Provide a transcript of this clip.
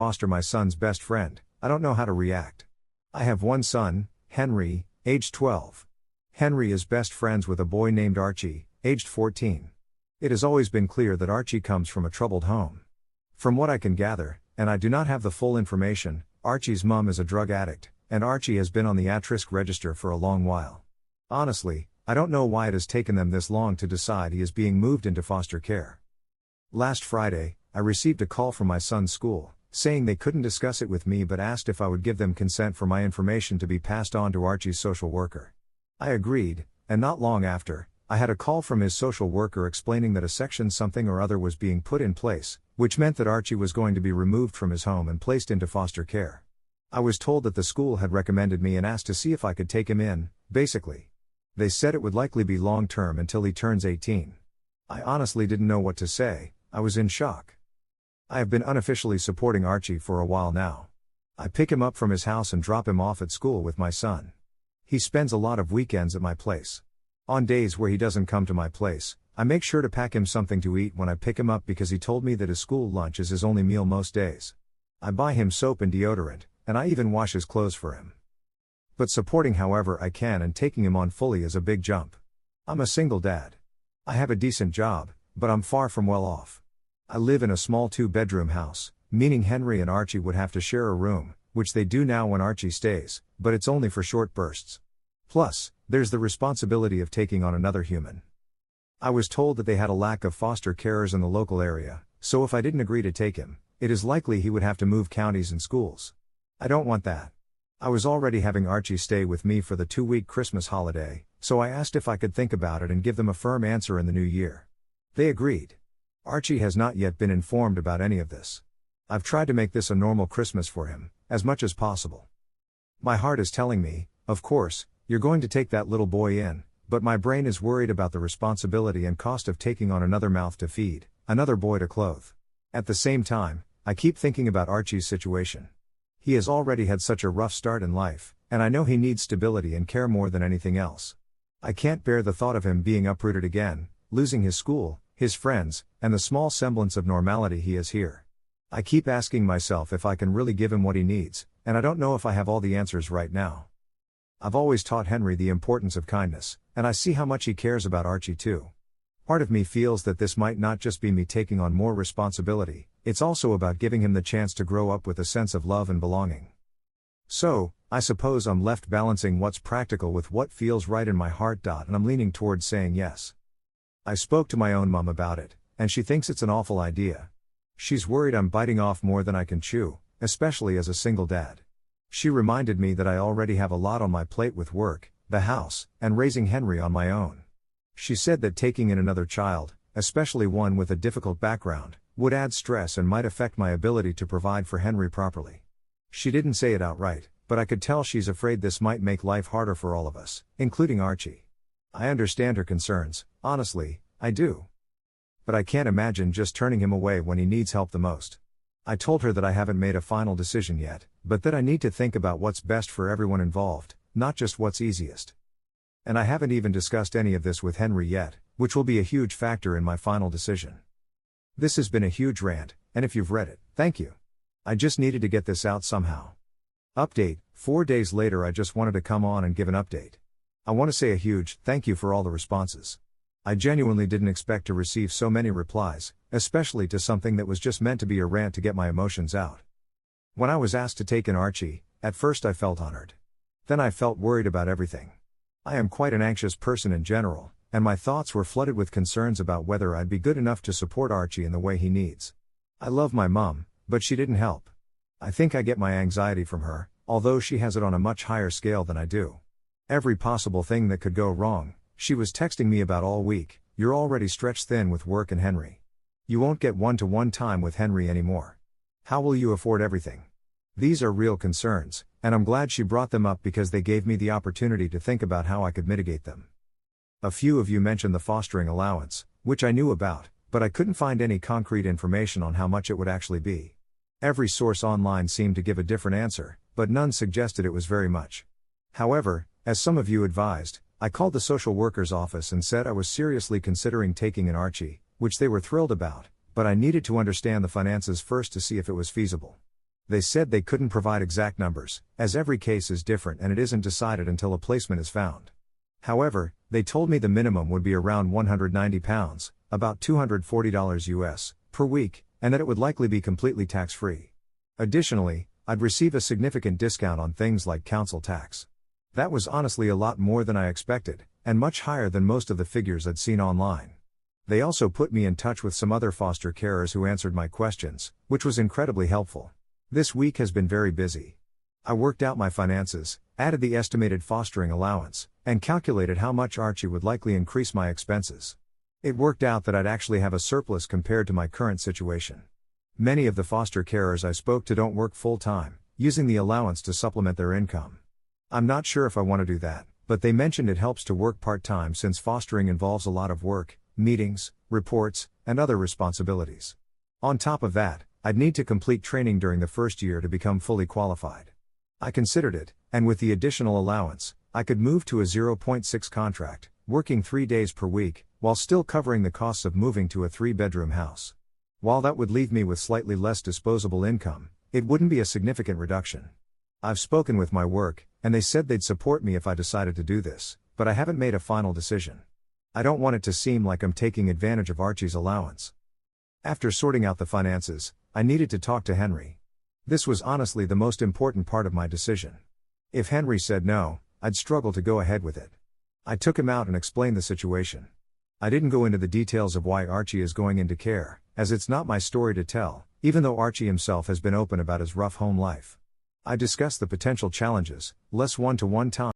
foster my son's best friend, I don't know how to react. I have one son, Henry, aged 12. Henry is best friends with a boy named Archie, aged 14. It has always been clear that Archie comes from a troubled home. From what I can gather, and I do not have the full information, Archie's mom is a drug addict, and Archie has been on the at-risk register for a long while. Honestly, I don't know why it has taken them this long to decide he is being moved into foster care. Last Friday, I received a call from my son's school, saying they couldn't discuss it with me but asked if I would give them consent for my information to be passed on to Archie's social worker. I agreed, and not long after, I had a call from his social worker explaining that a section something or other was being put in place, which meant that Archie was going to be removed from his home and placed into foster care. I was told that the school had recommended me and asked to see if I could take him in, basically. They said it would likely be long-term until he turns 18. I honestly didn't know what to say. I was in shock. I have been unofficially supporting Archie for a while now. I pick him up from his house and drop him off at school with my son. He spends a lot of weekends at my place. On days where he doesn't come to my place, I make sure to pack him something to eat when I pick him up because he told me that his school lunch is his only meal most days. I buy him soap and deodorant, and I even wash his clothes for him. But supporting however I can and taking him on fully is a big jump. I'm a single dad. I have a decent job, but I'm far from well off. I live in a small 2-bedroom house, meaning Henry and Archie would have to share a room, which they do now when Archie stays, but it's only for short bursts. Plus, there's the responsibility of taking on another human. I was told that they had a lack of foster carers in the local area, so if I didn't agree to take him, it is likely he would have to move counties and schools. I don't want that. I was already having Archie stay with me for the 2-week Christmas holiday, so I asked if I could think about it and give them a firm answer in the new year. They agreed. Archie has not yet been informed about any of this. I've tried to make this a normal Christmas for him, as much as possible. My heart is telling me, of course, you're going to take that little boy in, but my brain is worried about the responsibility and cost of taking on another mouth to feed, another boy to clothe. At the same time, I keep thinking about Archie's situation. He has already had such a rough start in life, and I know he needs stability and care more than anything else. I can't bear the thought of him being uprooted again, losing his school, his friends, and the small semblance of normality he has here. I keep asking myself if I can really give him what he needs, and I don't know if I have all the answers right now. I've always taught Henry the importance of kindness, and I see how much he cares about Archie too. Part of me feels that this might not just be me taking on more responsibility, it's also about giving him the chance to grow up with a sense of love and belonging. So, I suppose I'm left balancing what's practical with what feels right in my heart. And I'm leaning towards saying yes. I spoke to my own mom about it, and she thinks it's an awful idea. She's worried I'm biting off more than I can chew, especially as a single dad. She reminded me that I already have a lot on my plate with work, the house, and raising Henry on my own. She said that taking in another child, especially one with a difficult background, would add stress and might affect my ability to provide for Henry properly. She didn't say it outright, but I could tell she's afraid this might make life harder for all of us, including Archie. I understand her concerns, honestly, I do. But I can't imagine just turning him away when he needs help the most. I told her that I haven't made a final decision yet, but that I need to think about what's best for everyone involved, not just what's easiest. And I haven't even discussed any of this with Henry yet, which will be a huge factor in my final decision. This has been a huge rant, and if you've read it, thank you. I just needed to get this out somehow. Update: 4 days later. I just wanted to come on and give an update. I want to say a huge thank you for all the responses. I genuinely didn't expect to receive so many replies, especially to something that was just meant to be a rant to get my emotions out. When I was asked to take in Archie, at first I felt honored. Then I felt worried about everything. I am quite an anxious person in general, and my thoughts were flooded with concerns about whether I'd be good enough to support Archie in the way he needs. I love my mom, but she didn't help. I think I get my anxiety from her, although she has it on a much higher scale than I do. Every possible thing that could go wrong, she was texting me about all week. You're already stretched thin with work and Henry. You won't get one-to-one time with Henry anymore. How will you afford everything? These are real concerns, and I'm glad she brought them up because they gave me the opportunity to think about how I could mitigate them. A few of you mentioned the fostering allowance, which I knew about, but I couldn't find any concrete information on how much it would actually be. Every source online seemed to give a different answer, but none suggested it was very much. However, as some of you advised, I called the social worker's office and said I was seriously considering taking in Archie, which they were thrilled about, but I needed to understand the finances first to see if it was feasible. They said they couldn't provide exact numbers, as every case is different and it isn't decided until a placement is found. However, they told me the minimum would be around £190, about $240 US, per week, and that it would likely be completely tax-free. Additionally, I'd receive a significant discount on things like council tax. That was honestly a lot more than I expected, and much higher than most of the figures I'd seen online. They also put me in touch with some other foster carers who answered my questions, which was incredibly helpful. This week has been very busy. I worked out my finances, added the estimated fostering allowance, and calculated how much Archie would likely increase my expenses. It worked out that I'd actually have a surplus compared to my current situation. Many of the foster carers I spoke to don't work full-time, using the allowance to supplement their income. I'm not sure if I want to do that, but they mentioned it helps to work part-time since fostering involves a lot of work, meetings, reports, and other responsibilities. On top of that, I'd need to complete training during the first year to become fully qualified. I considered it, and with the additional allowance, I could move to a 0.6 contract, working 3 days per week, while still covering the costs of moving to a 3-bedroom house. While that would leave me with slightly less disposable income, it wouldn't be a significant reduction. I've spoken with my work, and they said they'd support me if I decided to do this, but I haven't made a final decision. I don't want it to seem like I'm taking advantage of Archie's allowance. After sorting out the finances, I needed to talk to Henry. This was honestly the most important part of my decision. If Henry said no, I'd struggle to go ahead with it. I took him out and explained the situation. I didn't go into the details of why Archie is going into care, as it's not my story to tell, even though Archie himself has been open about his rough home life. I discussed the potential challenges, less one-to-one time